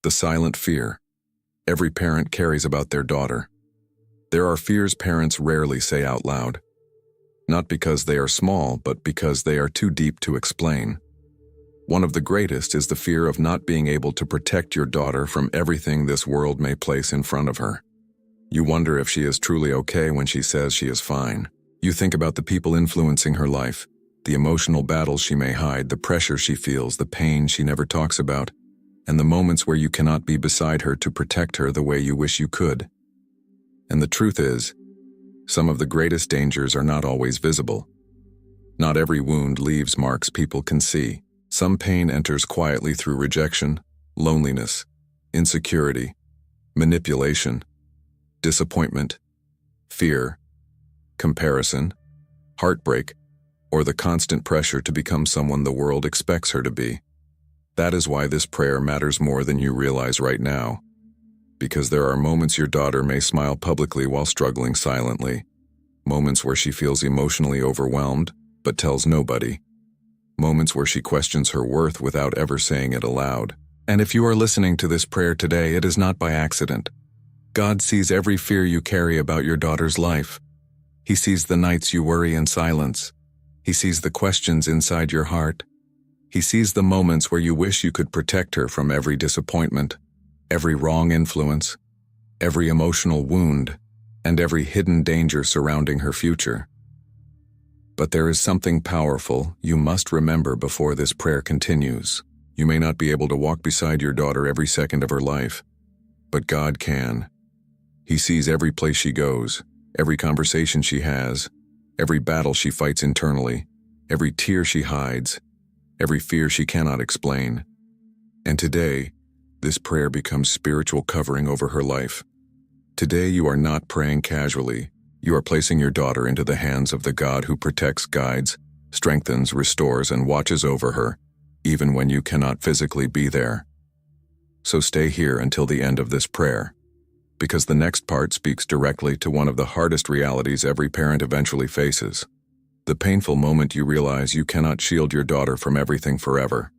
The silent fear every parent carries about their daughter. There are fears parents rarely say out loud. Not because they are small, but because they are too deep to explain. One of the greatest is the fear of not being able to protect your daughter from everything this world may place in front of her. You wonder if she is truly okay when she says she is fine. You think about the people influencing her life, the emotional battles she may hide, the pressure she feels, the pain she never talks about, and the moments where you cannot be beside her to protect her the way you wish you could. And the truth is, some of the greatest dangers are not always visible. Not every wound leaves marks people can see. Some pain enters quietly through rejection, loneliness, insecurity, manipulation, disappointment, fear, comparison, heartbreak, or the constant pressure to become someone the world expects her to be. That is why this prayer matters more than you realize right now. Because there are moments your daughter may smile publicly while struggling silently. Moments where she feels emotionally overwhelmed, but tells nobody. Moments where she questions her worth without ever saying it aloud. And if you are listening to this prayer today, it is not by accident. God sees every fear you carry about your daughter's life. He sees the nights you worry in silence. He sees the questions inside your heart. He sees the moments where you wish you could protect her from every disappointment, every wrong influence, every emotional wound, and every hidden danger surrounding her future. But there is something powerful you must remember before this prayer continues. You may not be able to walk beside your daughter every second of her life, but God can. He sees every place she goes, every conversation she has, every battle she fights internally, every tear she hides, every fear she cannot explain. And today, this prayer becomes spiritual covering over her life. Today you are not praying casually. You are placing your daughter into the hands of the God who protects, guides, strengthens, restores, and watches over her, even when you cannot physically be there. So stay here until the end of this prayer, because the next part speaks directly to one of the hardest realities every parent eventually faces. The painful moment you realize you cannot shield your daughter from everything forever.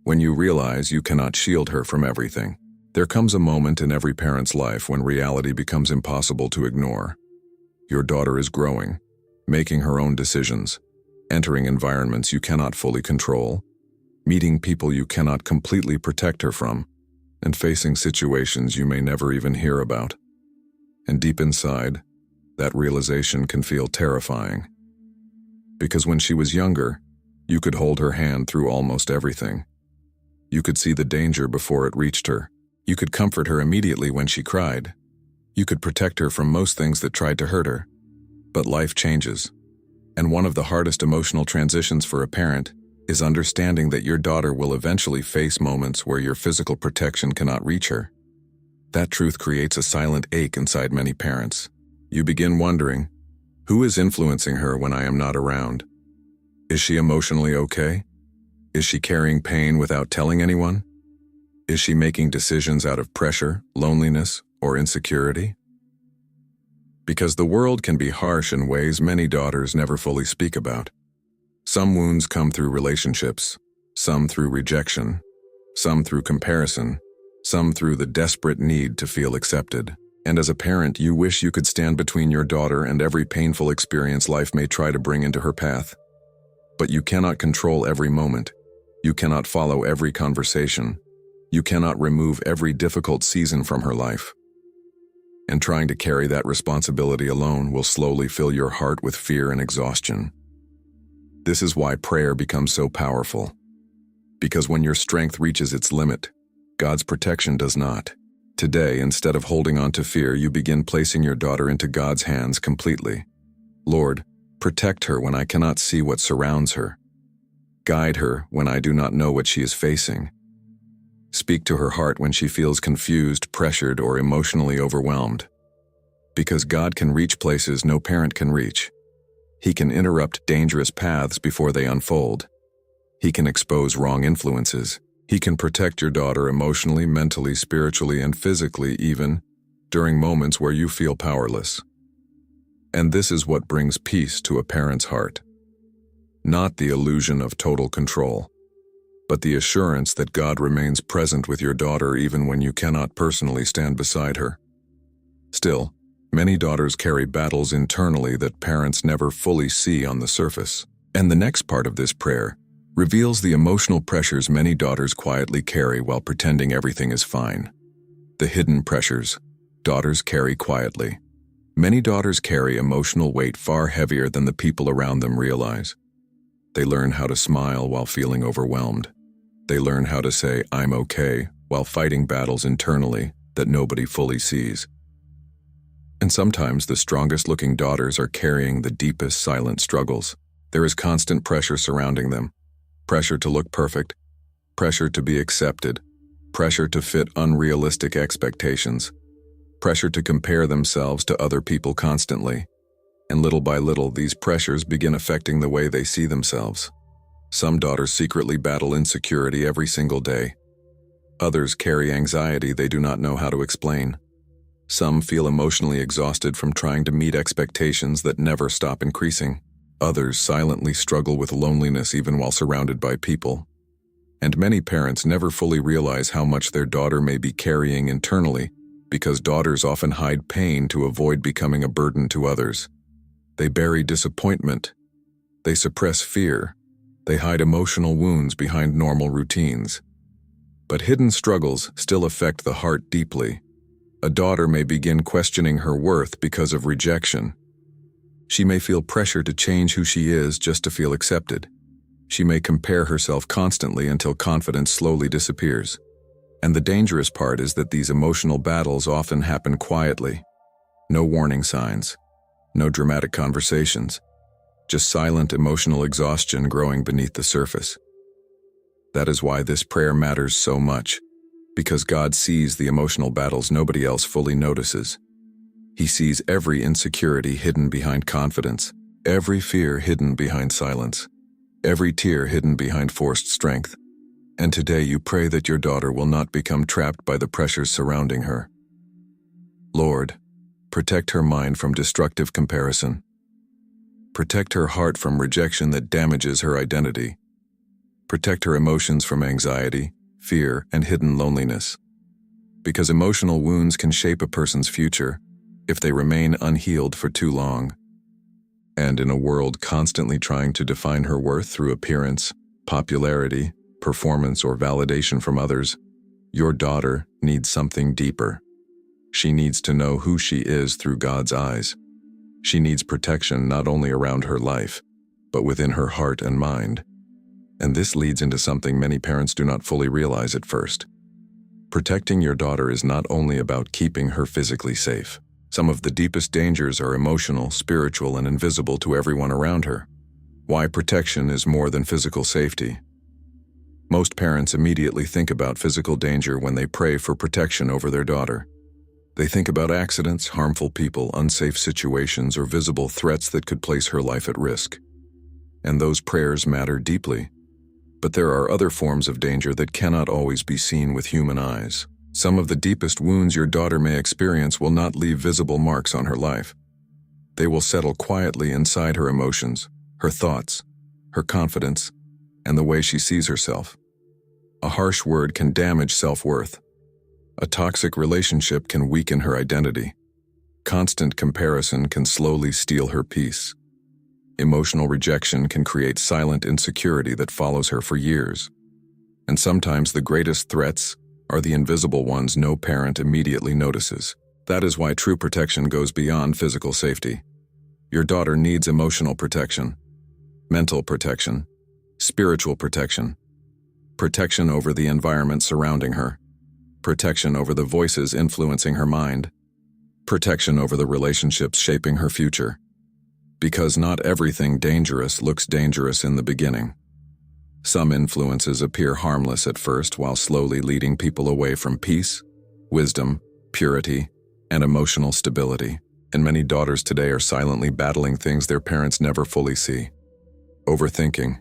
When you realize you cannot shield her from everything, there comes a moment in every parent's life when reality becomes impossible to ignore. Your daughter is growing, making her own decisions, entering environments you cannot fully control, meeting people you cannot completely protect her from, and facing situations you may never even hear about. And deep inside, that realization can feel terrifying. Because when she was younger, you could hold her hand through almost everything. You could see the danger before it reached her. You could comfort her immediately when she cried. You could protect her from most things that tried to hurt her. But life changes. And one of the hardest emotional transitions for a parent is understanding that your daughter will eventually face moments where your physical protection cannot reach her. That truth creates a silent ache inside many parents. You begin wondering, who is influencing her when I am not around? Is she emotionally okay? Is she carrying pain without telling anyone? Is she making decisions out of pressure, loneliness, or insecurity? Because the world can be harsh in ways many daughters never fully speak about. Some wounds come through relationships, some through rejection, some through comparison, some through the desperate need to feel accepted. And as a parent, you wish you could stand between your daughter and every painful experience life may try to bring into her path. But you cannot control every moment. You cannot follow every conversation. You cannot remove every difficult season from her life. And trying to carry that responsibility alone will slowly fill your heart with fear and exhaustion. This is why prayer becomes so powerful. Because when your strength reaches its limit, God's protection does not. Today, instead of holding on to fear, you begin placing your daughter into God's hands completely. Lord, protect her when I cannot see what surrounds her. Guide her when I do not know what she is facing. Speak to her heart when she feels confused, pressured, or emotionally overwhelmed. Because God can reach places no parent can reach. He can interrupt dangerous paths before they unfold. He can expose wrong influences. He can protect your daughter emotionally, mentally, spiritually, and physically, even during moments where you feel powerless. And this is what brings peace to a parent's heart. Not the illusion of total control, but the assurance that God remains present with your daughter even when you cannot personally stand beside her. Still, many daughters carry battles internally that parents never fully see on the surface. And the next part of this prayer reveals the emotional pressures many daughters quietly carry while pretending everything is fine. The hidden pressures daughters carry quietly. Many daughters carry emotional weight far heavier than the people around them realize. They learn how to smile while feeling overwhelmed. They learn how to say, "I'm okay," while fighting battles internally that nobody fully sees. And sometimes the strongest-looking daughters are carrying the deepest silent struggles. There is constant pressure surrounding them. Pressure to look perfect, pressure to be accepted, pressure to fit unrealistic expectations, pressure to compare themselves to other people constantly. And little by little, these pressures begin affecting the way they see themselves. Some daughters secretly battle insecurity every single day. Others carry anxiety they do not know how to explain. Some feel emotionally exhausted from trying to meet expectations that never stop increasing. Others silently struggle with loneliness even while surrounded by people. And many parents never fully realize how much their daughter may be carrying internally, because daughters often hide pain to avoid becoming a burden to others. They bury disappointment. They suppress fear. They hide emotional wounds behind normal routines. But hidden struggles still affect the heart deeply. A daughter may begin questioning her worth because of rejection. She may feel pressure to change who she is just to feel accepted. She may compare herself constantly until confidence slowly disappears. And the dangerous part is that these emotional battles often happen quietly. No warning signs. No dramatic conversations. Just silent emotional exhaustion growing beneath the surface. That is why this prayer matters so much, because God sees the emotional battles nobody else fully notices. He sees every insecurity hidden behind confidence, every fear hidden behind silence, every tear hidden behind forced strength. And today you pray that your daughter will not become trapped by the pressures surrounding her. Lord, protect her mind from destructive comparison. Protect her heart from rejection that damages her identity. Protect her emotions from anxiety, fear, and hidden loneliness. Because emotional wounds can shape a person's future if they remain unhealed for too long. And in a world constantly trying to define her worth through appearance, popularity, performance, or validation from others, your daughter needs something deeper. She needs to know who she is through God's eyes. She needs protection not only around her life, but within her heart and mind. And this leads into something many parents do not fully realize at first. Protecting your daughter is not only about keeping her physically safe. Some of the deepest dangers are emotional, spiritual, and invisible to everyone around her. Why protection is more than physical safety. Most parents immediately think about physical danger when they pray for protection over their daughter. They think about accidents, harmful people, unsafe situations, or visible threats that could place her life at risk. And those prayers matter deeply. But there are other forms of danger that cannot always be seen with human eyes. Some of the deepest wounds your daughter may experience will not leave visible marks on her life. They will settle quietly inside her emotions, her thoughts, her confidence, and the way she sees herself. A harsh word can damage self-worth. A toxic relationship can weaken her identity. Constant comparison can slowly steal her peace. Emotional rejection can create silent insecurity that follows her for years. And sometimes the greatest threats are the invisible ones no parent immediately notices. That is why true protection goes beyond physical safety. Your daughter needs emotional protection, mental protection, spiritual protection, protection over the environment surrounding her, protection over the voices influencing her mind, protection over the relationships shaping her future. Because not everything dangerous looks dangerous in the beginning. Some influences appear harmless at first while slowly leading people away from peace, wisdom, purity, and emotional stability. And many daughters today are silently battling things their parents never fully see. Overthinking,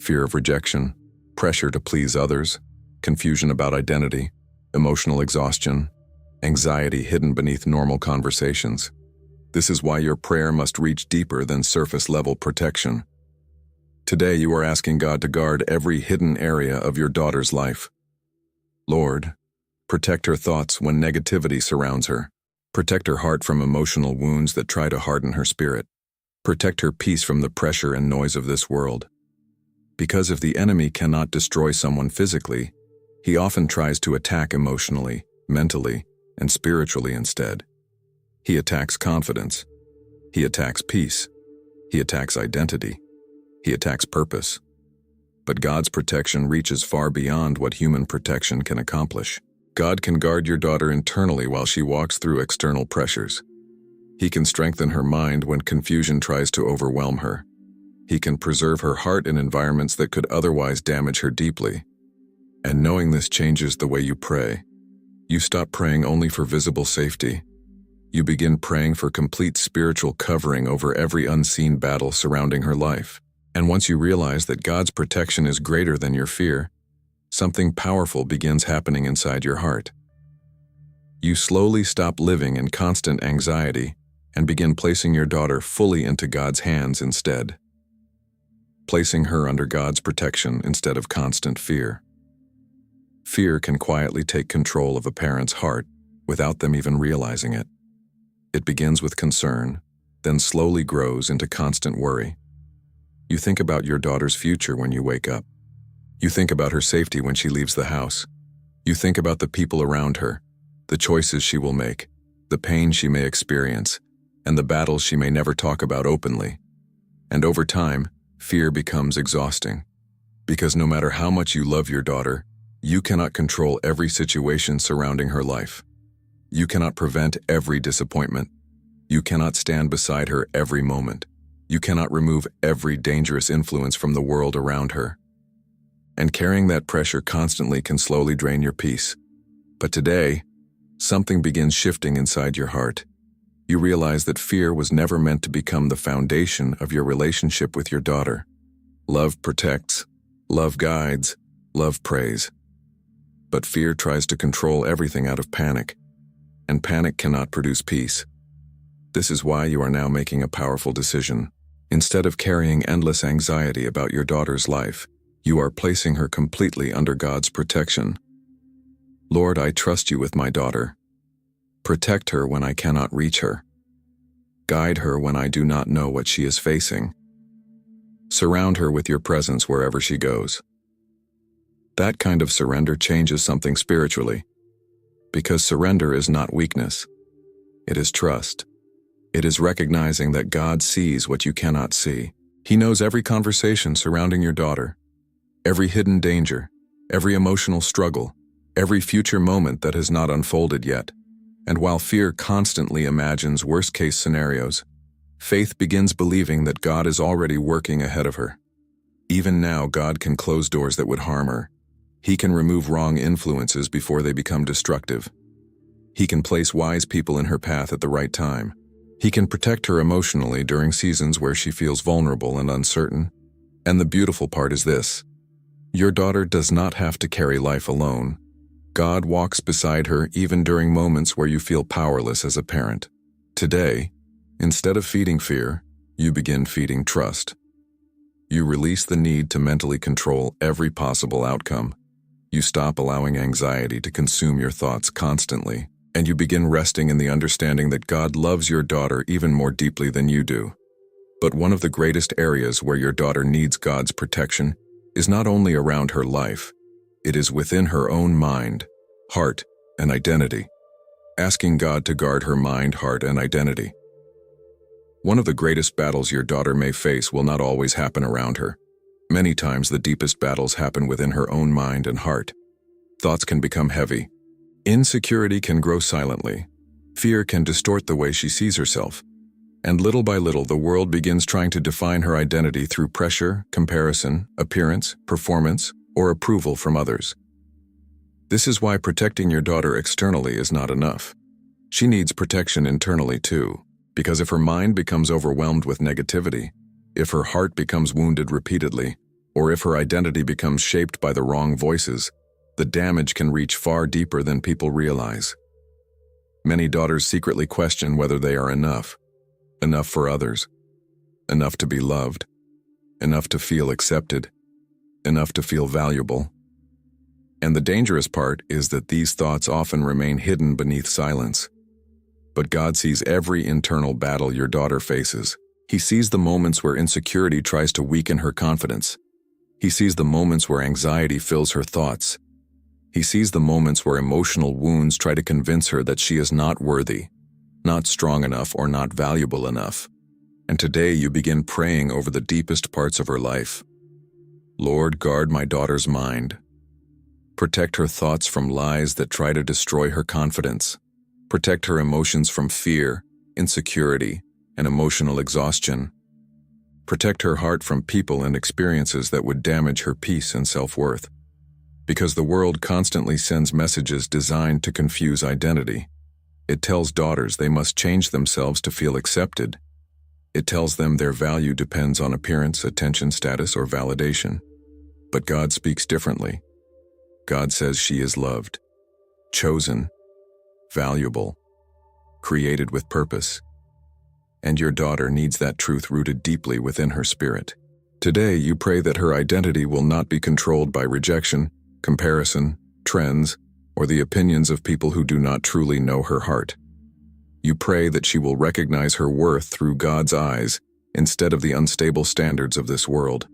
fear of rejection, pressure to please others, confusion about identity, emotional exhaustion, anxiety hidden beneath normal conversations. This is why your prayer must reach deeper than surface-level protection. Today you are asking God to guard every hidden area of your daughter's life. Lord, protect her thoughts when negativity surrounds her. Protect her heart from emotional wounds that try to harden her spirit. Protect her peace from the pressure and noise of this world. Because if the enemy cannot destroy someone physically, he often tries to attack emotionally, mentally, and spiritually instead. He attacks confidence. He attacks peace. He attacks identity. He attacks purpose. But God's protection reaches far beyond what human protection can accomplish. God can guard your daughter internally while she walks through external pressures. He can strengthen her mind when confusion tries to overwhelm her. He can preserve her heart in environments that could otherwise damage her deeply. And knowing this changes the way you pray. You stop praying only for visible safety. You begin praying for complete spiritual covering over every unseen battle surrounding her life. And once you realize that God's protection is greater than your fear, something powerful begins happening inside your heart. You slowly stop living in constant anxiety and begin placing your daughter fully into God's hands instead. Placing her under God's protection instead of constant fear. Fear can quietly take control of a parent's heart without them even realizing it. It begins with concern, then slowly grows into constant worry. You think about your daughter's future when you wake up. You think about her safety when she leaves the house. You think about the people around her, the choices she will make, the pain she may experience, and the battles she may never talk about openly. And over time, fear becomes exhausting. Because no matter how much you love your daughter, you cannot control every situation surrounding her life. You cannot prevent every disappointment. You cannot stand beside her every moment. You cannot remove every dangerous influence from the world around her. And carrying that pressure constantly can slowly drain your peace. But today, something begins shifting inside your heart. You realize that fear was never meant to become the foundation of your relationship with your daughter. Love protects, love guides, love prays. But fear tries to control everything out of panic, and panic cannot produce peace. This is why you are now making a powerful decision. Instead of carrying endless anxiety about your daughter's life, you are placing her completely under God's protection. Lord, I trust you with my daughter. Protect her when I cannot reach her. Guide her when I do not know what she is facing. Surround her with your presence wherever she goes. That kind of surrender changes something spiritually. Because surrender is not weakness. It is trust. It is recognizing that God sees what you cannot see. He knows every conversation surrounding your daughter, every hidden danger, every emotional struggle, every future moment that has not unfolded yet. And while fear constantly imagines worst-case scenarios, faith begins believing that God is already working ahead of her. Even now, God can close doors that would harm her. He can remove wrong influences before they become destructive. He can place wise people in her path at the right time. He can protect her emotionally during seasons where she feels vulnerable and uncertain. And the beautiful part is this: your daughter does not have to carry life alone. God walks beside her even during moments where you feel powerless as a parent. Today, instead of feeding fear, you begin feeding trust. You release the need to mentally control every possible outcome. You stop allowing anxiety to consume your thoughts constantly, and you begin resting in the understanding that God loves your daughter even more deeply than you do. But one of the greatest areas where your daughter needs God's protection is not only around her life, it is within her own mind, heart, and identity. Asking God to guard her mind, heart, and identity. One of the greatest battles your daughter may face will not always happen around her. Many times the deepest battles happen within her own mind and heart. Thoughts can become heavy. Insecurity can grow silently. Fear can distort the way she sees herself. And little by little, the world begins trying to define her identity through pressure, comparison, appearance, performance, or approval from others. This is why protecting your daughter externally is not enough. She needs protection internally too, because if her mind becomes overwhelmed with negativity, if her heart becomes wounded repeatedly, or if her identity becomes shaped by the wrong voices, the damage can reach far deeper than people realize. Many daughters secretly question whether they are enough for others, enough to be loved, enough to feel accepted, enough to feel valuable. And the dangerous part is that these thoughts often remain hidden beneath silence. But God sees every internal battle your daughter faces. He sees the moments where insecurity tries to weaken her confidence. He sees the moments where anxiety fills her thoughts. He sees the moments where emotional wounds try to convince her that she is not worthy, not strong enough, or not valuable enough. And today you begin praying over the deepest parts of her life. Lord, guard my daughter's mind. Protect her thoughts from lies that try to destroy her confidence. Protect her emotions from fear, insecurity, and emotional exhaustion. Protect her heart from people and experiences that would damage her peace and self-worth. Because the world constantly sends messages designed to confuse identity. It tells daughters they must change themselves to feel accepted. It tells them their value depends on appearance, attention, status, or validation. But God speaks differently. God says she is loved, chosen, valuable, created with purpose. And your daughter needs that truth rooted deeply within her spirit. Today, you pray that her identity will not be controlled by rejection, comparison, trends, or the opinions of people who do not truly know her heart. You pray that she will recognize her worth through God's eyes instead of the unstable standards of this world.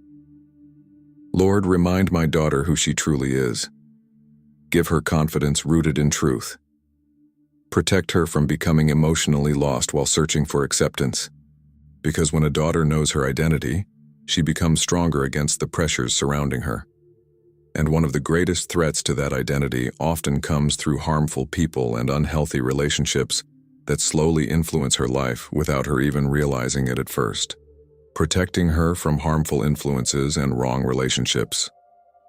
Lord, remind my daughter who she truly is. Give her confidence rooted in truth. Protect her from becoming emotionally lost while searching for acceptance. Because when a daughter knows her identity, she becomes stronger against the pressures surrounding her. And one of the greatest threats to that identity often comes through harmful people and unhealthy relationships that slowly influence her life without her even realizing it at first. Protecting her from harmful influences and wrong relationships.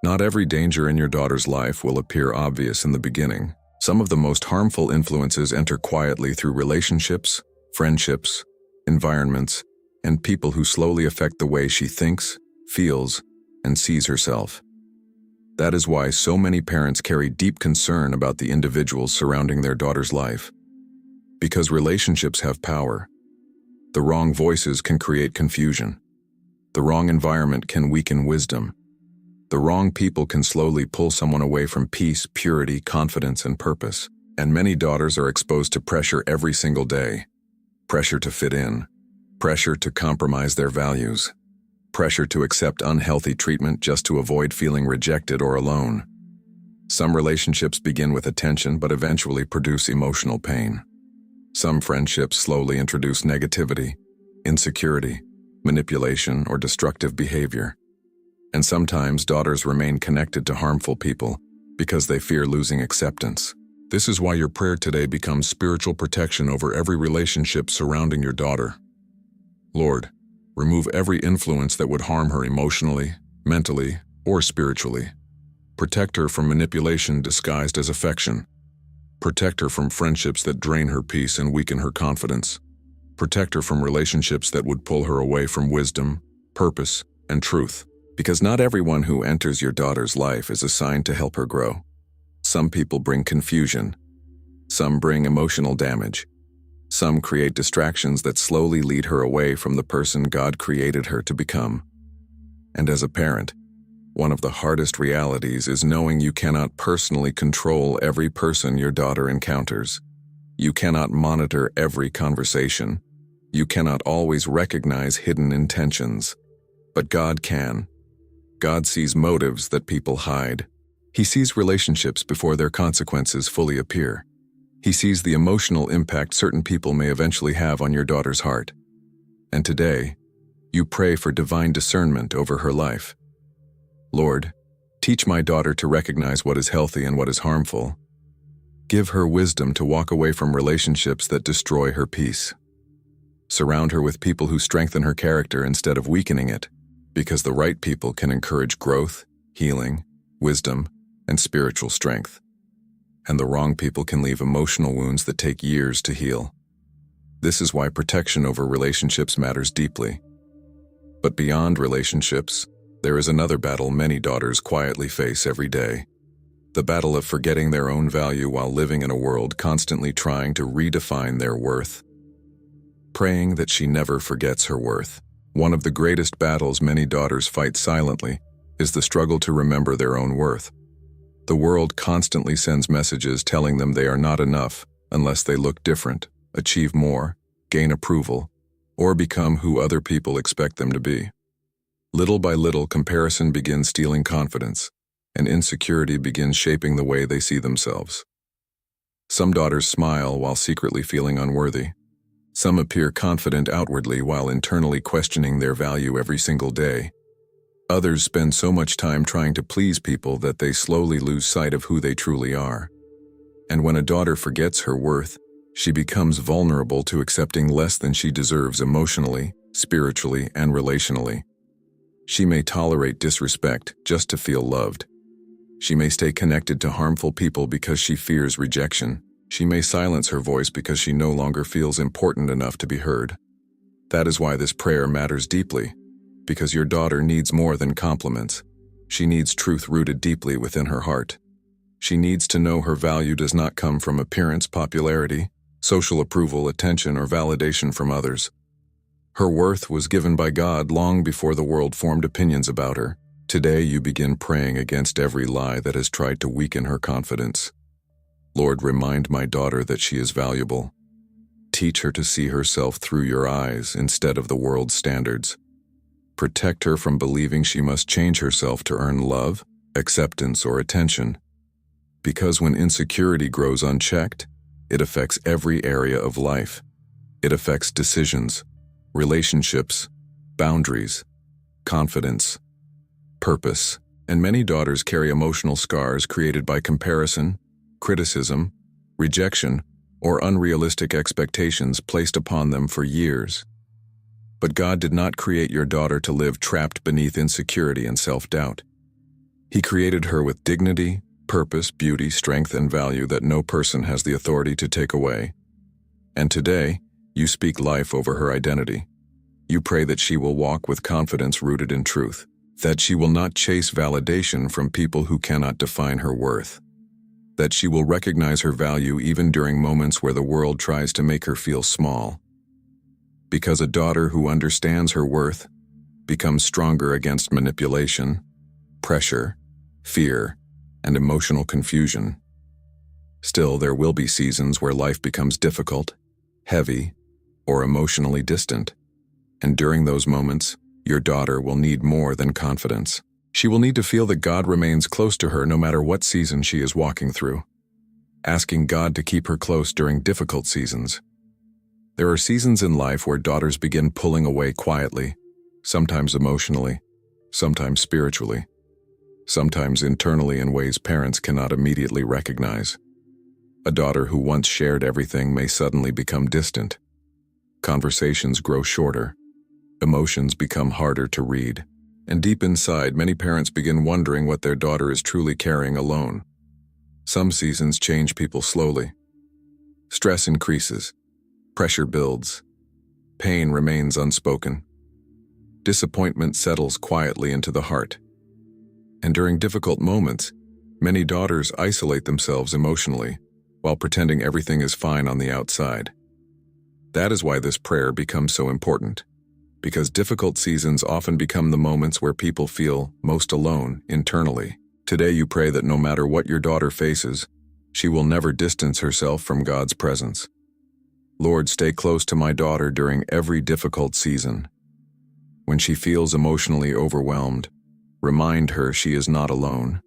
Not every danger in your daughter's life will appear obvious in the beginning. Some of the most harmful influences enter quietly through relationships, friendships, environments, and people who slowly affect the way she thinks, feels, and sees herself. That is why so many parents carry deep concern about the individuals surrounding their daughter's life. Because relationships have power. The wrong voices can create confusion. The wrong environment can weaken wisdom. The wrong people can slowly pull someone away from peace, purity, confidence, and purpose. And many daughters are exposed to pressure every single day. Pressure to fit in. Pressure to compromise their values. Pressure to accept unhealthy treatment just to avoid feeling rejected or alone. Some relationships begin with attention but eventually produce emotional pain. Some friendships slowly introduce negativity, insecurity, manipulation, or destructive behavior. And sometimes daughters remain connected to harmful people because they fear losing acceptance. This is why your prayer today becomes spiritual protection over every relationship surrounding your daughter. Lord, remove every influence that would harm her emotionally, mentally, or spiritually. Protect her from manipulation disguised as affection. Protect her from friendships that drain her peace and weaken her confidence. Protect her from relationships that would pull her away from wisdom, purpose, and truth. Because not everyone who enters your daughter's life is assigned to help her grow. Some people bring confusion. Some bring emotional damage. Some create distractions that slowly lead her away from the person God created her to become. And as a parent, one of the hardest realities is knowing you cannot personally control every person your daughter encounters. You cannot monitor every conversation. You cannot always recognize hidden intentions. But God can. God sees motives that people hide. He sees relationships before their consequences fully appear. He sees the emotional impact certain people may eventually have on your daughter's heart. And today, you pray for divine discernment over her life. Lord, teach my daughter to recognize what is healthy and what is harmful. Give her wisdom to walk away from relationships that destroy her peace. Surround her with people who strengthen her character instead of weakening it, because the right people can encourage growth, healing, wisdom, and spiritual strength. And the wrong people can leave emotional wounds that take years to heal. This is why protection over relationships matters deeply. But beyond relationships, there is another battle many daughters quietly face every day. The battle of forgetting their own value while living in a world constantly trying to redefine their worth. Praying that she never forgets her worth. One of the greatest battles many daughters fight silently is the struggle to remember their own worth. The world constantly sends messages telling them they are not enough unless they look different, achieve more, gain approval, or become who other people expect them to be. Little by little, comparison begins stealing confidence, and insecurity begins shaping the way they see themselves. Some daughters smile while secretly feeling unworthy. Some appear confident outwardly while internally questioning their value every single day. Others spend so much time trying to please people that they slowly lose sight of who they truly are. And when a daughter forgets her worth, she becomes vulnerable to accepting less than she deserves emotionally, spiritually, and relationally. She may tolerate disrespect just to feel loved. She may stay connected to harmful people because she fears rejection. She may silence her voice because she no longer feels important enough to be heard. That is why this prayer matters deeply, because your daughter needs more than compliments. She needs truth rooted deeply within her heart. She needs to know her value does not come from appearance, popularity, social approval, attention, or validation from others. Her worth was given by God long before the world formed opinions about her. Today you begin praying against every lie that has tried to weaken her confidence. Lord, remind my daughter that she is valuable. Teach her to see herself through your eyes instead of the world's standards. Protect her from believing she must change herself to earn love, acceptance, or attention. Because when insecurity grows unchecked, it affects every area of life. It affects decisions, relationships, boundaries, confidence, purpose, and many daughters carry emotional scars created by comparison, criticism, rejection, or unrealistic expectations placed upon them for years. But God did not create your daughter to live trapped beneath insecurity and self-doubt. He created her with dignity, purpose, beauty, strength, and value that no person has the authority to take away. And today, you speak life over her identity. You pray that she will walk with confidence rooted in truth, that she will not chase validation from people who cannot define her worth, that she will recognize her value even during moments where the world tries to make her feel small. Because a daughter who understands her worth becomes stronger against manipulation, pressure, fear, and emotional confusion. Still, there will be seasons where life becomes difficult, heavy, or emotionally distant. And during those moments, your daughter will need more than confidence. She will need to feel that God remains close to her no matter what season she is walking through. Asking God to keep her close during difficult seasons. There are seasons in life where daughters begin pulling away quietly, sometimes emotionally, sometimes spiritually, sometimes internally in ways parents cannot immediately recognize. A daughter who once shared everything may suddenly become distant. Conversations grow shorter. Emotions become harder to read. And deep inside, many parents begin wondering what their daughter is truly carrying alone. Some seasons change people slowly. Stress increases. Pressure builds. Pain remains unspoken. Disappointment settles quietly into the heart. And during difficult moments, many daughters isolate themselves emotionally while pretending everything is fine on the outside. That is why this prayer becomes so important, because difficult seasons often become the moments where people feel most alone internally. Today you pray that no matter what your daughter faces, she will never distance herself from God's presence. Lord, stay close to my daughter during every difficult season. When she feels emotionally overwhelmed, remind her she is not alone.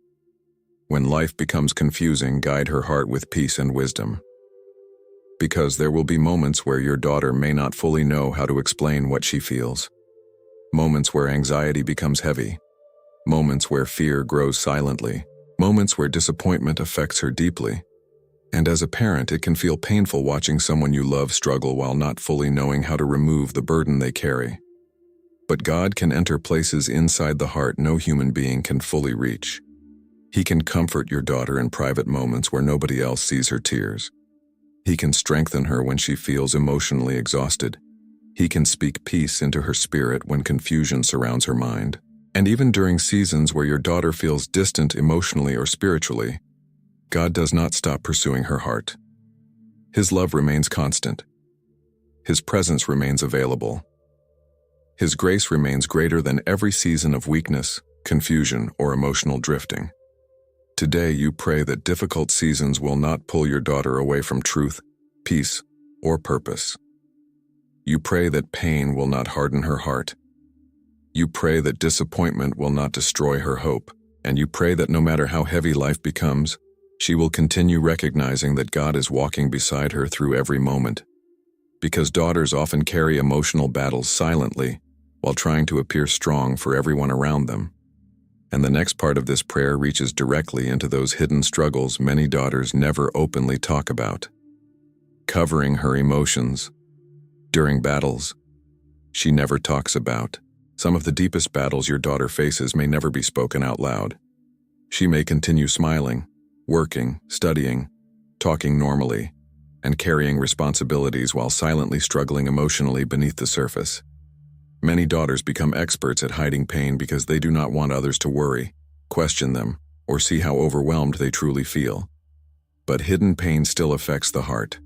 When life becomes confusing, guide her heart with peace and wisdom. Because there will be moments where your daughter may not fully know how to explain what she feels. Moments where anxiety becomes heavy. Moments where fear grows silently. Moments where disappointment affects her deeply. And as a parent, it can feel painful watching someone you love struggle while not fully knowing how to remove the burden they carry. But God can enter places inside the heart no human being can fully reach. He can comfort your daughter in private moments where nobody else sees her tears. He can strengthen her when she feels emotionally exhausted. He can speak peace into her spirit when confusion surrounds her mind. And even during seasons where your daughter feels distant emotionally or spiritually, God does not stop pursuing her heart. His love remains constant. His presence remains available. His grace remains greater than every season of weakness, confusion, or emotional drifting. Today you pray that difficult seasons will not pull your daughter away from truth, peace, or purpose. You pray that pain will not harden her heart. You pray that disappointment will not destroy her hope, and you pray that no matter how heavy life becomes, she will continue recognizing that God is walking beside her through every moment. Because daughters often carry emotional battles silently while trying to appear strong for everyone around them. And the next part of this prayer reaches directly into those hidden struggles many daughters never openly talk about. Covering her emotions. During battles, she never talks about. Some of the deepest battles your daughter faces may never be spoken out loud. She may continue smiling, working, studying, talking normally, and carrying responsibilities while silently struggling emotionally beneath the surface. Many daughters become experts at hiding pain because they do not want others to worry, question them, or see how overwhelmed they truly feel. But hidden pain still affects the heart.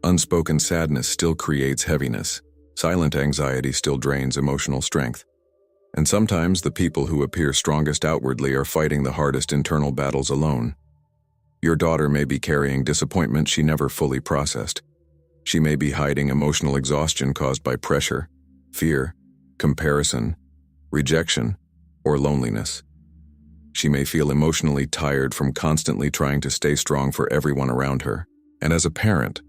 Unspoken sadness still creates heaviness. Silent anxiety still drains emotional strength. And sometimes the people who appear strongest outwardly are fighting the hardest internal battles alone. Your daughter may be carrying disappointment she never fully processed. She may be hiding emotional exhaustion caused by pressure, fear, comparison, rejection, or loneliness. She may feel emotionally tired from constantly trying to stay strong for everyone around her. And as a parent,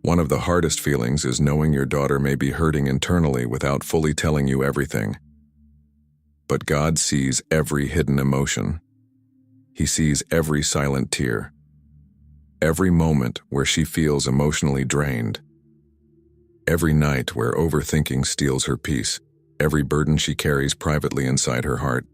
one of the hardest feelings is knowing your daughter may be hurting internally without fully telling you everything. But God sees every hidden emotion. He sees every silent tear, every moment where she feels emotionally drained, every night where overthinking steals her peace, every burden she carries privately inside her heart.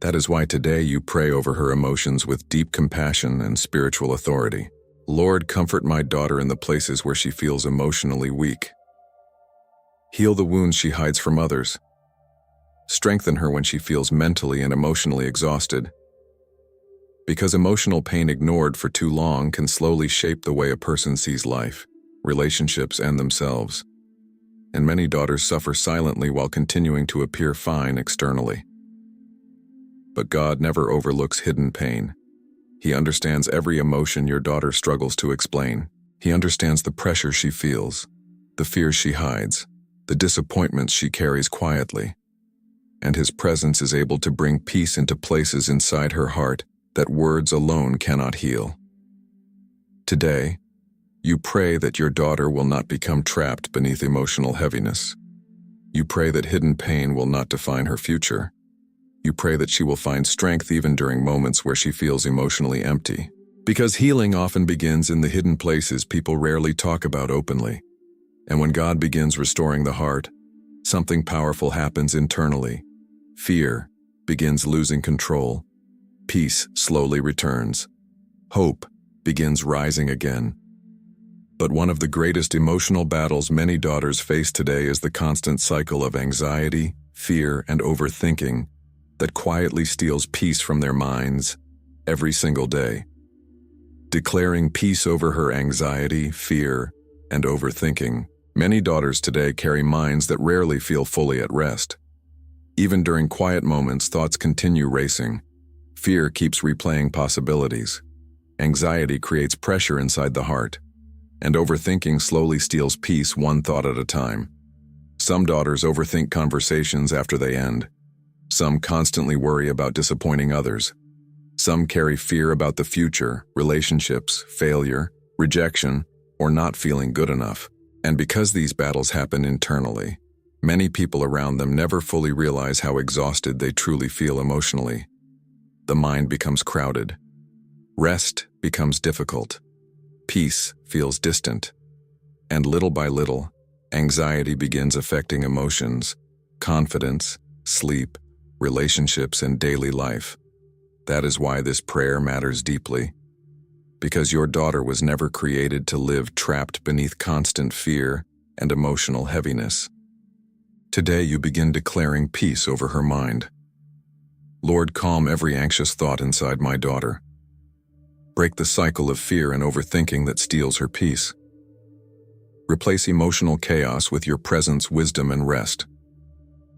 That is why today you pray over her emotions with deep compassion and spiritual authority. Lord, comfort my daughter in the places where she feels emotionally weak. Heal the wounds she hides from others. Strengthen her when she feels mentally and emotionally exhausted. Because emotional pain ignored for too long can slowly shape the way a person sees life, relationships, and themselves. And many daughters suffer silently while continuing to appear fine externally. But God never overlooks hidden pain. He understands every emotion your daughter struggles to explain. He understands the pressure she feels, the fears she hides, the disappointments she carries quietly. And His presence is able to bring peace into places inside her heart that words alone cannot heal. Today, you pray that your daughter will not become trapped beneath emotional heaviness. You pray that hidden pain will not define her future. You pray that she will find strength even during moments where she feels emotionally empty. Because healing often begins in the hidden places people rarely talk about openly. And when God begins restoring the heart, something powerful happens internally. Fear begins losing control. Peace slowly returns. Hope begins rising again. But one of the greatest emotional battles many daughters face today is the constant cycle of anxiety, fear, and overthinking that quietly steals peace from their minds every single day. Declaring peace over her anxiety, fear, and overthinking, many daughters today carry minds that rarely feel fully at rest. Even during quiet moments, thoughts continue racing. Fear keeps replaying possibilities. Anxiety creates pressure inside the heart. And overthinking slowly steals peace one thought at a time. Some daughters overthink conversations after they end. Some constantly worry about disappointing others. Some carry fear about the future, relationships, failure, rejection, or not feeling good enough. And because these battles happen internally, many people around them never fully realize how exhausted they truly feel emotionally. The mind becomes crowded. Rest becomes difficult. Peace feels distant. And little by little, anxiety begins affecting emotions, confidence, sleep, relationships, and daily life. That is why this prayer matters deeply. Because your daughter was never created to live trapped beneath constant fear and emotional heaviness. Today you begin declaring peace over her mind. Lord, calm every anxious thought inside my daughter. Break the cycle of fear and overthinking that steals her peace. Replace emotional chaos with your presence, wisdom, and rest.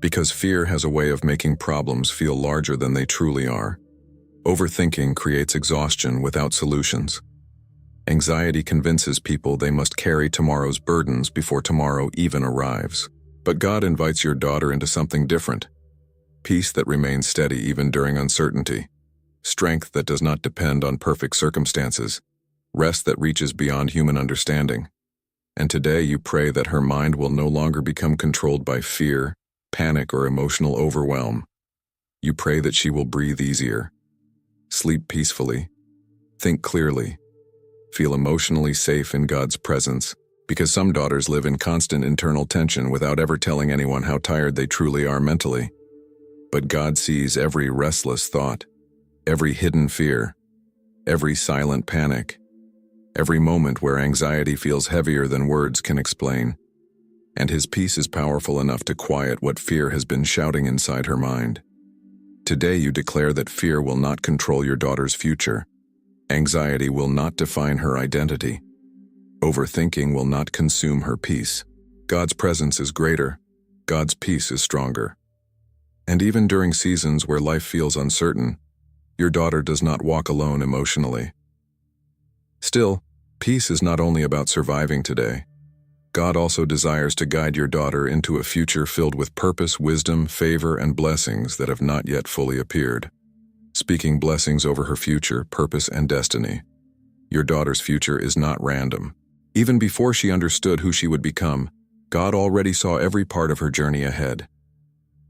Because fear has a way of making problems feel larger than they truly are. Overthinking creates exhaustion without solutions. Anxiety convinces people they must carry tomorrow's burdens before tomorrow even arrives. But God invites your daughter into something different. Peace that remains steady even during uncertainty. Strength that does not depend on perfect circumstances. Rest that reaches beyond human understanding. And today you pray that her mind will no longer become controlled by fear, panic, or emotional overwhelm. You pray that she will breathe easier, sleep peacefully, think clearly, feel emotionally safe in God's presence, because some daughters live in constant internal tension without ever telling anyone how tired they truly are mentally. But God sees every restless thought, every hidden fear, every silent panic, every moment where anxiety feels heavier than words can explain. And His peace is powerful enough to quiet what fear has been shouting inside her mind. Today you declare that fear will not control your daughter's future. Anxiety will not define her identity. Overthinking will not consume her peace. God's presence is greater. God's peace is stronger. And even during seasons where life feels uncertain, your daughter does not walk alone emotionally. Still, peace is not only about surviving today. God also desires to guide your daughter into a future filled with purpose, wisdom, favor, and blessings that have not yet fully appeared. Speaking blessings over her future, purpose, and destiny. Your daughter's future is not random. Even before she understood who she would become, God already saw every part of her journey ahead.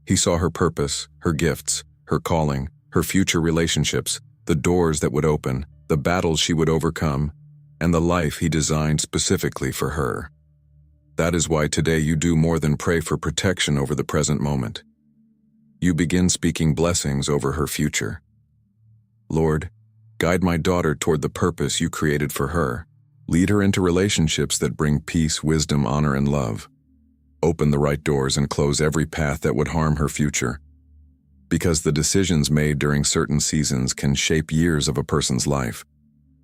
He saw her purpose, her gifts, her calling, her future relationships, the doors that would open, the battles she would overcome, and the life He designed specifically for her. That is why today you do more than pray for protection over the present moment. You begin speaking blessings over her future. Lord, guide my daughter toward the purpose You created for her. Lead her into relationships that bring peace, wisdom, honor, and love. Open the right doors and close every path that would harm her future. Because the decisions made during certain seasons can shape years of a person's life.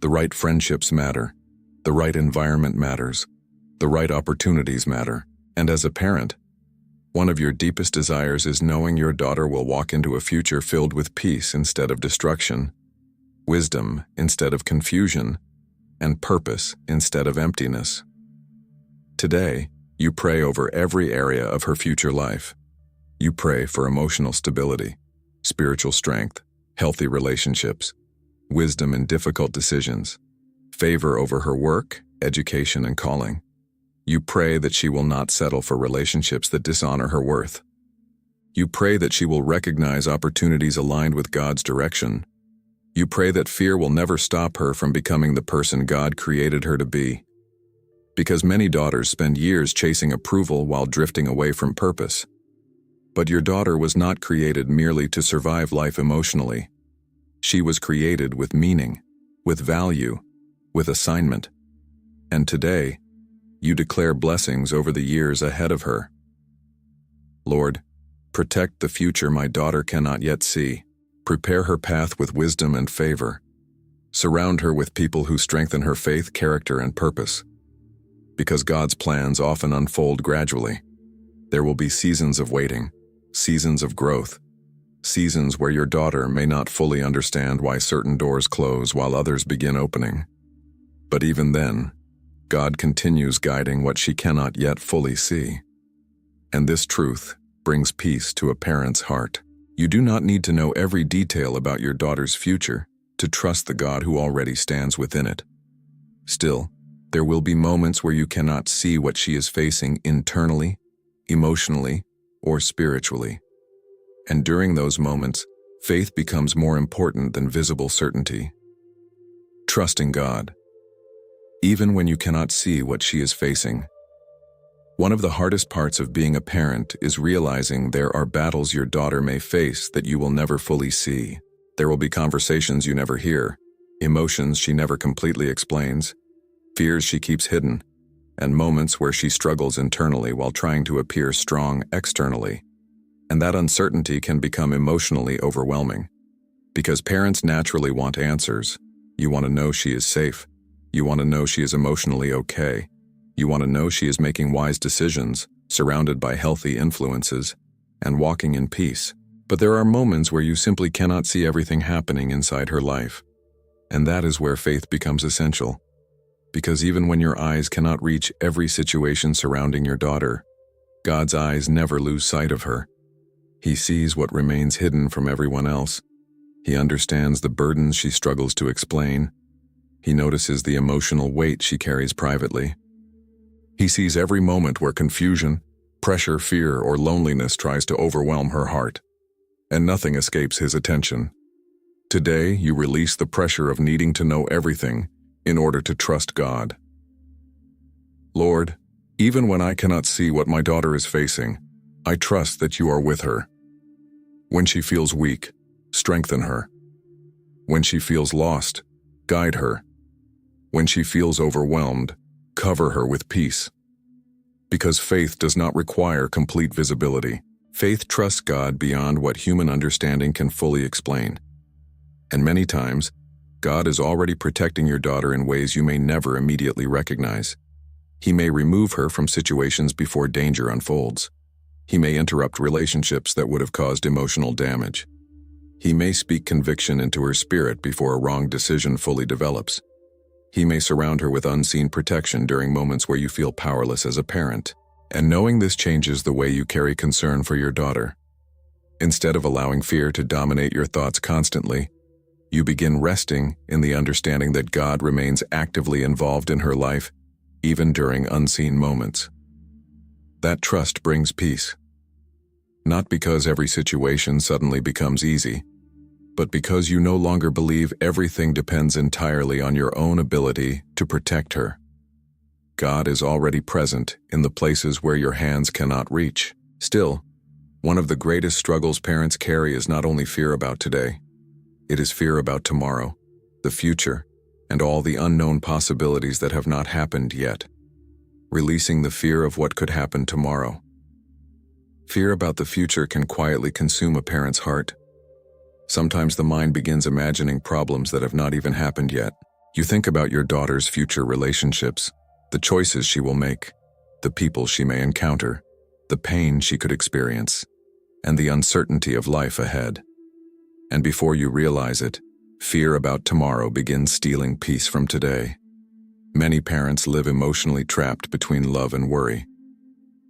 The right friendships matter. The right environment matters. The right opportunities matter. And as a parent, one of your deepest desires is knowing your daughter will walk into a future filled with peace instead of destruction, wisdom instead of confusion, and purpose instead of emptiness. Today, you pray over every area of her future life. You pray for emotional stability, spiritual strength, healthy relationships, wisdom in difficult decisions, favor over her work, education, and calling. You pray that she will not settle for relationships that dishonor her worth. You pray that she will recognize opportunities aligned with God's direction. You pray that fear will never stop her from becoming the person God created her to be. Because many daughters spend years chasing approval while drifting away from purpose. But your daughter was not created merely to survive life emotionally. She was created with meaning, with value, with assignment. And today, you declare blessings over the years ahead of her. Lord, protect the future my daughter cannot yet see. Prepare her path with wisdom and favor. Surround her with people who strengthen her faith, character, and purpose. Because God's plans often unfold gradually. There will be seasons of waiting, seasons of growth, seasons where your daughter may not fully understand why certain doors close while others begin opening. But even then, God continues guiding what she cannot yet fully see. And this truth brings peace to a parent's heart. You do not need to know every detail about your daughter's future to trust the God who already stands within it. Still, there will be moments where you cannot see what she is facing internally, emotionally, or spiritually. And during those moments, faith becomes more important than visible certainty. Trusting God, even when you cannot see what she is facing. One of the hardest parts of being a parent is realizing there are battles your daughter may face that you will never fully see. There will be conversations you never hear, emotions she never completely explains, fears she keeps hidden, and moments where she struggles internally while trying to appear strong externally. And that uncertainty can become emotionally overwhelming. Because parents naturally want answers. You want to know she is safe. You want to know she is emotionally okay. You want to know she is making wise decisions, surrounded by healthy influences. and walking in peace. But there are moments where you simply cannot see everything happening inside her life. And that is where faith becomes essential. Because even when your eyes cannot reach every situation surrounding your daughter, God's eyes never lose sight of her. He sees what remains hidden from everyone else. He understands the burdens she struggles to explain. He notices the emotional weight she carries privately. He sees every moment where confusion, pressure, fear, or loneliness tries to overwhelm her heart. And nothing escapes his attention. Today, you release the pressure of needing to know everything in order to trust God. Lord, even when I cannot see what my daughter is facing, I trust that you are with her. When she feels weak, strengthen her. When she feels lost, guide her. When she feels overwhelmed, cover her with peace. Because faith does not require complete visibility. Faith trusts God beyond what human understanding can fully explain. And many times, God is already protecting your daughter in ways you may never immediately recognize. He may remove her from situations before danger unfolds. He may interrupt relationships that would have caused emotional damage. He may speak conviction into her spirit before a wrong decision fully develops. He may surround her with unseen protection during moments where you feel powerless as a parent. And knowing this changes the way you carry concern for your daughter. Instead of allowing fear to dominate your thoughts constantly, you begin resting in the understanding that God remains actively involved in her life, even during unseen moments. That trust brings peace. Not because every situation suddenly becomes easy, but because you no longer believe everything depends entirely on your own ability to protect her. God is already present in the places where your hands cannot reach. Still, one of the greatest struggles parents carry is not only fear about today. It is fear about tomorrow, the future, and all the unknown possibilities that have not happened yet. Releasing the fear of what could happen tomorrow. Fear about the future can quietly consume a parent's heart. Sometimes the mind begins imagining problems that have not even happened yet. You think about your daughter's future relationships, the choices she will make, the people she may encounter, the pain she could experience, and the uncertainty of life ahead. And before you realize it, fear about tomorrow begins stealing peace from today. Many parents live emotionally trapped between love and worry.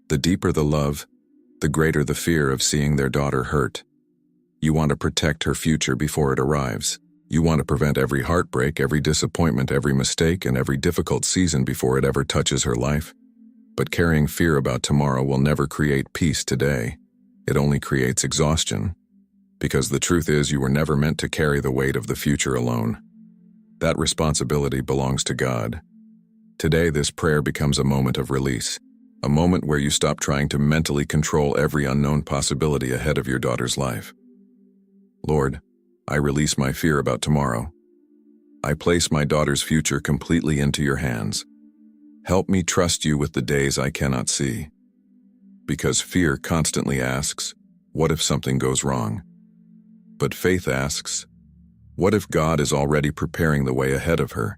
The deeper the love, the greater the fear of seeing their daughter hurt. You want to protect her future before it arrives. You want to prevent every heartbreak, every disappointment, every mistake, and every difficult season before it ever touches her life. But carrying fear about tomorrow will never create peace today. It only creates exhaustion. Because the truth is, you were never meant to carry the weight of the future alone. That responsibility belongs to God. Today, this prayer becomes a moment of release. A moment where you stop trying to mentally control every unknown possibility ahead of your daughter's life. Lord, I release my fear about tomorrow. I place my daughter's future completely into your hands. Help me trust you with the days I cannot see. Because fear constantly asks, what if something goes wrong? But faith asks, what if God is already preparing the way ahead of her?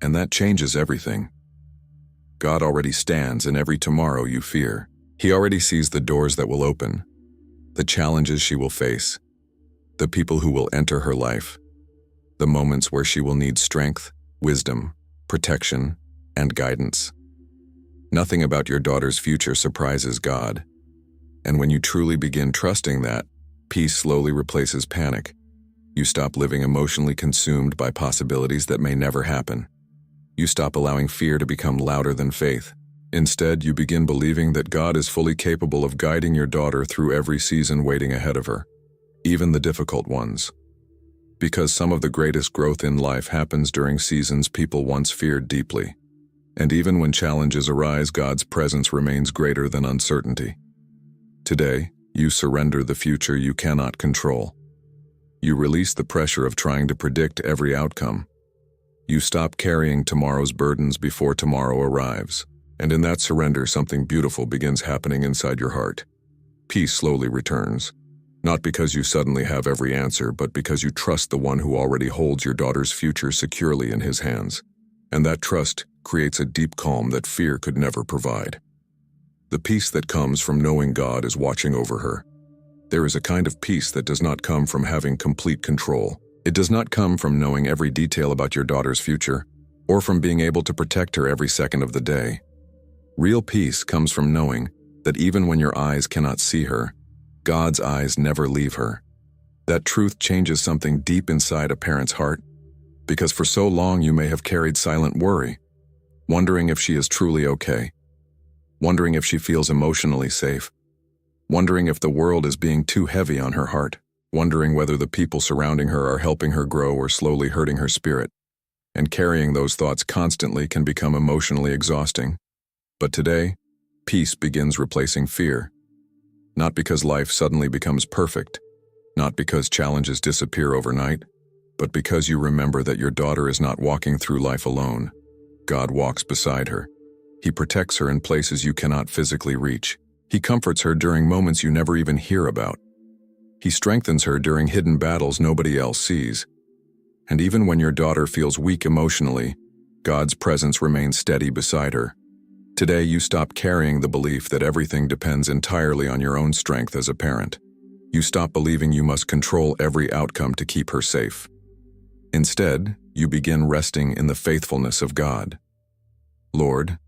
And that changes everything. God already stands in every tomorrow you fear. He already sees the doors that will open, the challenges she will face, the people who will enter her life, the moments where she will need strength, wisdom, protection, and guidance. Nothing about your daughter's future surprises God. And when you truly begin trusting that, peace slowly replaces panic. You stop living emotionally consumed by possibilities that may never happen. You stop allowing fear to become louder than faith. Instead, you begin believing that God is fully capable of guiding your daughter through every season waiting ahead of her, even the difficult ones. Because some of the greatest growth in life happens during seasons people once feared deeply. And even when challenges arise, God's presence remains greater than uncertainty. Today, you surrender the future you cannot control. You release the pressure of trying to predict every outcome. You stop carrying tomorrow's burdens before tomorrow arrives. And in that surrender, something beautiful begins happening inside your heart. Peace slowly returns. Not because you suddenly have every answer, but because you trust the one who already holds your daughter's future securely in his hands. And that trust creates a deep calm that fear could never provide. the peace that comes from knowing God is watching over her. There is a kind of peace that does not come from having complete control. It does not come from knowing every detail about your daughter's future, or from being able to protect her every second of the day. Real peace comes from knowing that even when your eyes cannot see her, God's eyes never leave her. That truth changes something deep inside a parent's heart, because for so long you may have carried silent worry, wondering if she is truly okay, wondering if she feels emotionally safe, wondering if the world is being too heavy on her heart, wondering whether the people surrounding her are helping her grow or slowly hurting her spirit. And carrying those thoughts constantly can become emotionally exhausting. But today, peace begins replacing fear. Not because life suddenly becomes perfect, not because challenges disappear overnight, but because you remember that your daughter is not walking through life alone. God walks beside her. He protects her in places you cannot physically reach. He comforts her during moments you never even hear about. He strengthens her during hidden battles nobody else sees. And even when your daughter feels weak emotionally, God's presence remains steady beside her. Today you stop carrying the belief that everything depends entirely on your own strength as a parent. You stop believing you must control every outcome to keep her safe. Instead, you begin resting in the faithfulness of God. Lord,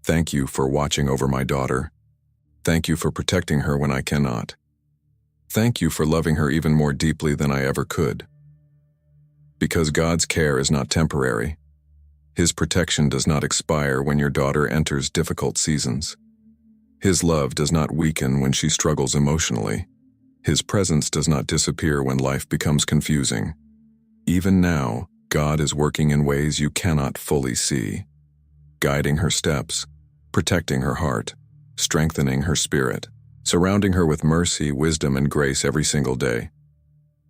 thank you for watching over my daughter. Thank you for protecting her when I cannot. Thank you for loving her even more deeply than I ever could. Because God's care is not temporary, His protection does not expire when your daughter enters difficult seasons. His love does not weaken when she struggles emotionally. His presence does not disappear when life becomes confusing. Even now, God is working in ways you cannot fully see, guiding her steps, protecting her heart, strengthening her spirit, surrounding her with mercy, wisdom, and grace every single day.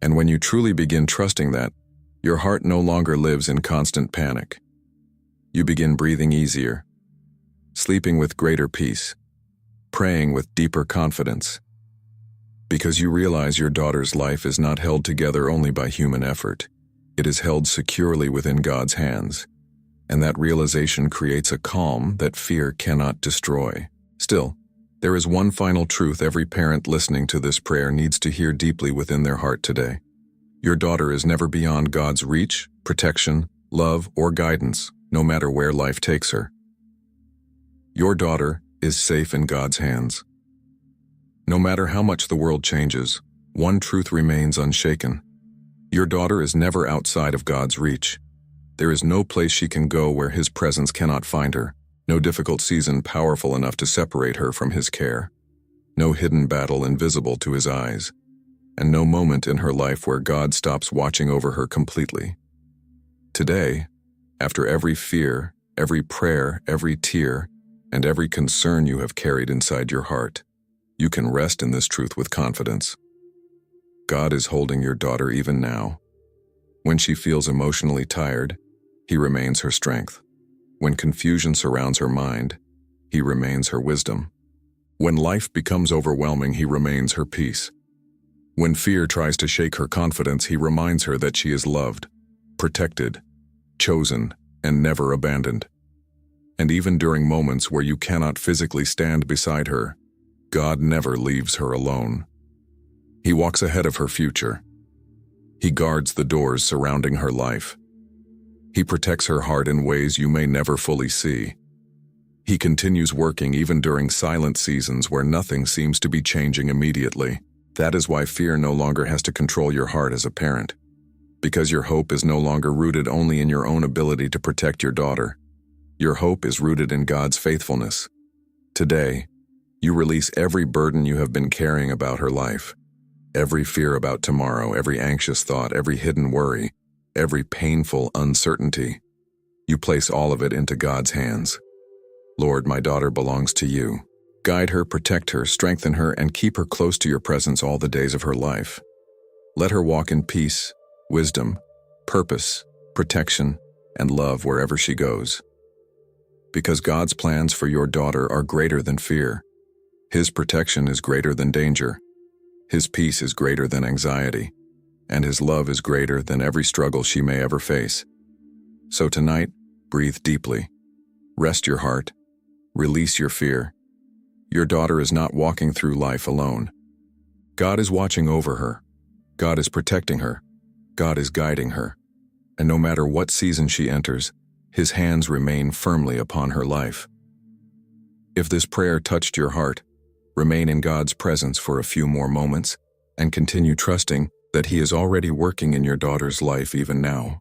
And when you truly begin trusting that, your heart no longer lives in constant panic. You begin breathing easier, sleeping with greater peace, praying with deeper confidence, because you realize your daughter's life is not held together only by human effort. It is held securely within God's hands, and that realization creates a calm that fear cannot destroy. Still, there is one final truth every parent listening to this prayer needs to hear deeply within their heart today. Your daughter is never beyond God's reach, protection, love, or guidance, no matter where life takes her. Your daughter is safe in God's hands. No matter how much the world changes, one truth remains unshaken. Your daughter is never outside of God's reach. There is no place she can go where His presence cannot find her, no difficult season powerful enough to separate her from His care, no hidden battle invisible to His eyes, and no moment in her life where God stops watching over her completely. Today, after every fear, every prayer, every tear, and every concern you have carried inside your heart, you can rest in this truth with confidence. God is holding your daughter even now. When she feels emotionally tired, He remains her strength. When confusion surrounds her mind, He remains her wisdom. When life becomes overwhelming, He remains her peace. When fear tries to shake her confidence, He reminds her that she is loved, protected, chosen, and never abandoned. And even during moments where you cannot physically stand beside her, God never leaves her alone. He walks ahead of her future. He guards the doors surrounding her life. He protects her heart in ways you may never fully see. He continues working even during silent seasons where nothing seems to be changing immediately. That is why fear no longer has to control your heart as a parent. Because your hope is no longer rooted only in your own ability to protect your daughter. Your hope is rooted in God's faithfulness. Today, you release every burden you have been carrying about her life. Every fear about tomorrow, every anxious thought, every hidden worry, every painful uncertainty. You place all of it into God's hands. Lord, my daughter belongs to you. Guide her, protect her, strengthen her, and keep her close to your presence all the days of her life. Let her walk in peace, wisdom, purpose, protection, and love wherever she goes. Because God's plans for your daughter are greater than fear. His protection is greater than danger. His peace is greater than anxiety. And His love is greater than every struggle she may ever face. So tonight, breathe deeply. Rest your heart. Release your fear. Your daughter is not walking through life alone. God is watching over her. God is protecting her. God is guiding her. And no matter what season she enters, His hands remain firmly upon her life. If this prayer touched your heart, remain in God's presence for a few more moments and continue trusting that He is already working in your daughter's life even now.